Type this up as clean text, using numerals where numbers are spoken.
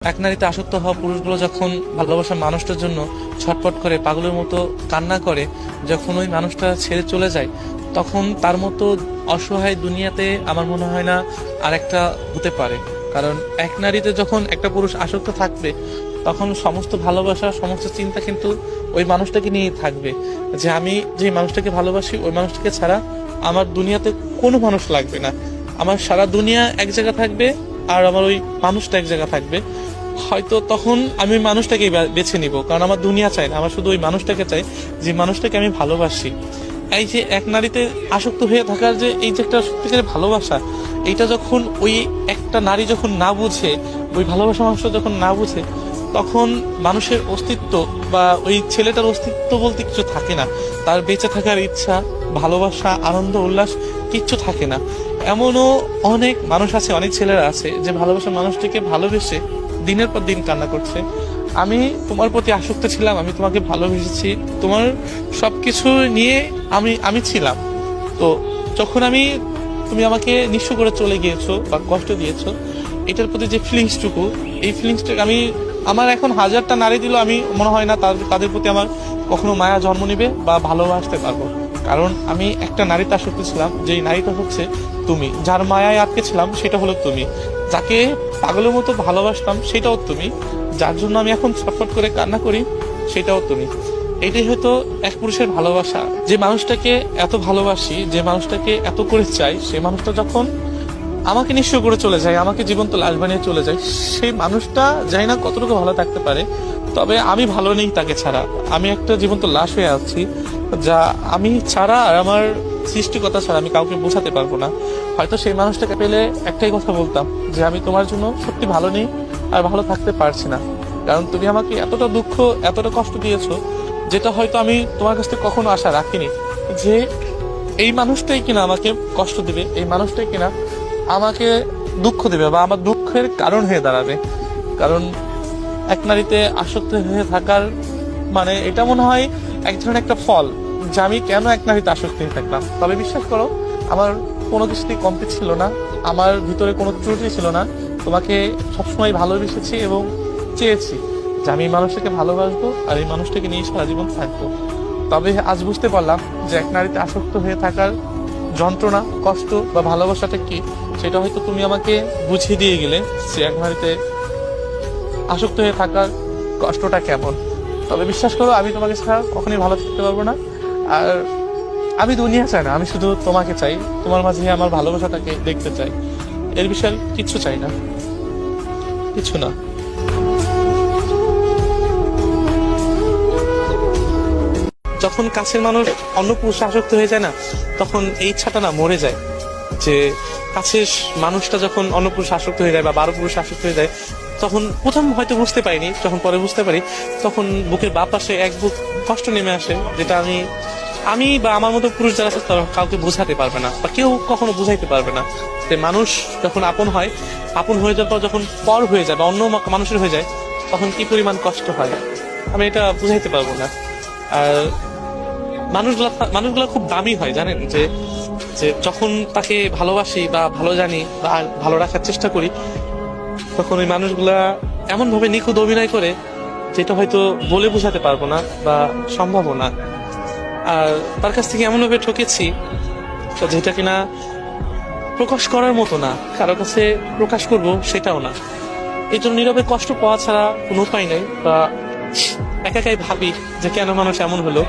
এক নারীতে আসক্ত হওয়া পুরুষগুলো যখন ভালোবাসার মানুষটার জন্য ছটফট করে পাগলের মতো কান্না করে, যখন ওই মানুষটা ছেড়ে চলে যায়, তখন তার মতো অসহায় দুনিয়াতে আমার মনে হয় না আর একটা হতে পারে। কারণ এক নারীতে যখন একটা পুরুষ আসক্ত থাকবে, তখন সমস্ত ভালোবাসা, সমস্ত চিন্তা কিন্তু ওই মানুষটাকে নিয়েই থাকবে, যে আমি যে মানুষটাকে ভালোবাসি ওই মানুষটাকে ছাড়া আমার দুনিয়াতে কোনো মানুষ লাগবে না। আমার সারা দুনিয়া এক জায়গা থাকবে আর আমার ওই মানুষটা এক জায়গা থাকবে। হয়তো তখন আমি ওই মানুষটাকে বেছে নিব, কারণ আমার দুনিয়া চাই না, আমার শুধু ওই মানুষটাকে চাই যে মানুষটাকে আমি ভালোবাসি। এই যে এক নারীতে আসক্ত হয়ে থাকার যে এই যে একটা সত্যিকারের ভালোবাসা, এইটা যখন ওই একটা নারী যখন না বুঝে, ওই ভালোবাসা মানুষটা যখন না বুঝে, তখন মানুষের অস্তিত্ব বা ওই ছেলেটার অস্তিত্ব বলতে কিছু থাকে না। তার বেঁচে থাকার ইচ্ছা, ভালোবাসা, আনন্দ, উল্লাস কিচ্ছু থাকে না। এমনও অনেক মানুষ আছে, অনেক ছেলেরা আছে যে ভালোবাসার মানুষটিকে ভালোবেসে দিনের পর দিন কান্না করছে। আমি তোমার প্রতি আসক্ত ছিলাম, আমি তোমাকে ভালোবেসেছি, তোমার সবকিছু নিয়ে আমি আমি ছিলাম। তো যখন তুমি আমাকে নিঃস্ব করে চলে গিয়েছো বা কষ্ট দিয়েছো, এটার প্রতি যে ফিলিংসটুকু, এই ফিলিংসটাকে আমার এখন হাজারটা নারী দিল, আমি মনে হয় না তাদের প্রতি আমার কখনো মায়া জন্ম নিবে বা ভালোবাসতে পারবো। কারণ আমি একটা নারীতে আসক্ত ছিলাম, যেই নারীটা হচ্ছে তুমি। যার মায়ায় আটকে ছিলাম সেটা হলো তুমি। যাকে পাগলের মতো ভালোবাসতাম সেটাও তুমি। যার জন্য আমি এখন ছটফট করে কান্না করি সেটাও তুমি। এটাই হয়তো এক পুরুষের ভালোবাসা। যে মানুষটাকে এত ভালোবাসি, যে মানুষটাকে এত করে চাই, সেই মানুষটা যখন আমাকে নিঃস্ব করে চলে যায়, আমাকে জীবন্ত লাশ বানিয়ে চলে যায়, সেই মানুষটা জানি না কতটুকু ভালো থাকতে পারে। তবে আমি ভালো নেই তাকে ছাড়া। আমি একটা জীবন্ত লাশ হয়ে আছি, যা আমি ছাড়া আর আমার সৃষ্টিকর্তা ছাড়া আমি কাউকে বোঝাতে পারবো না। হয়তো সেই মানুষটাকে পেলে একটাই কথা বলতাম, যে আমি তোমার জন্য সত্যি ভালো নেই আর ভালো থাকতে পারছি না। কারণ তুমি আমাকে এতটা দুঃখ, এতটা কষ্ট দিয়েছো, যেটা হয়তো আমি তোমার কাছ থেকে কখনো আশা রাখিনি, যে এই মানুষটাই কিনা আমাকে কষ্ট দিবে, এই মানুষটাই কিনা আমাকে দুঃখ দেবে বা আমার দুঃখের কারণ হয়ে দাঁড়াবে। কারণ এক নারীতে আসক্ত হয়ে থাকার মানে এটা মনে হয় এক ধরনের একটা ফল, যে আমি কেন এক নারীতে আসক্ত হয়ে থাকলাম। তবে বিশ্বাস করো, আমার কোনো কিছুতেই কমতি ছিল না, আমার ভিতরে কোনো ত্রুটি ছিল না। তোমাকে সবসময় ভালোবেসেছি এবং চেয়েছি যে আমি এই মানুষটাকে ভালোবাসবো আর এই মানুষটাকে নিয়ে সারা জীবন থাকবো। তবে আজ বুঝতে পারলাম যে এক নারীতে আসক্ত হয়ে থাকার যন্ত্রণা, কষ্ট বা ভালোবাসাটা কি, সেটা হয়তো তুমি আমাকে বুঝিয়ে দিয়ে গেলে যে এক নারীতে আসক্ত হয়ে থাকার কষ্টটা কেমন। তবে বিশ্বাস করো, আমি তোমাকে ছাড়া কখনোই ভালো থাকতে পারবো না। আর আমি দুনিয়া চাই না, আমি শুধু তোমাকে চাই, তোমার মাঝে আমার ভালোবাসাটাকে দেখতে চাই। এর বিষয়ে কিচ্ছু চাই না, কিছু না। যখন কাছের মানুষ অন্য পুরুষে আসক্ত হয়ে যায় না, তখন এই ইচ্ছাটা না মরে যায়। যে কাছের মানুষটা যখন অন্য পুরুষে আসক্ত হয়ে যায় বা 12 পুরুষে আসক্ত হয়ে যায়, তখন প্রথম হয়তো বুঝতে পারিনি, যখন পরে বুঝতে পারি, তখন বুকের বাঁ পাশে এক বুক কষ্ট নেমে আসে, যেটা আমি বা আমার মতো পুরুষ যারা আছে তারা কাউকে বোঝাতে পারবে না বা কেউ কখনো বুঝাইতে পারবে না। যে মানুষ যখন আপন হয়, আপন হয়ে যাওয়ার পর যখন পর হয়ে যায় বা অন্য মানুষের হয়ে যায়, তখন কি পরিমাণ কষ্ট হয় আমি এটা বুঝাইতে পারবো না। আর মানুষগুলা খুব দামি হয়, জানেন? যে যে যখন তাকে ভালোবাসি বা ভালো জানি বা ভালো রাখার চেষ্টা করি, তখন ওই মানুষগুলা এমন ভাবে নিখুঁত অভিনয় করে, যেটা হয়তো বলে বোঝাতে পারবো না বা সম্ভব না। আর তার কাছ থেকে এমন ভাবে ঠকেছি যেটা কিনা প্রকাশ করার মতো না, কারো কাছে প্রকাশ করব সেটাও না। এই জন্য নীরবে কষ্ট পাওয়া ছাড়া কোনো উপায় নেই, বা একাই ভাবি যে কেন মানুষ এমন হলো।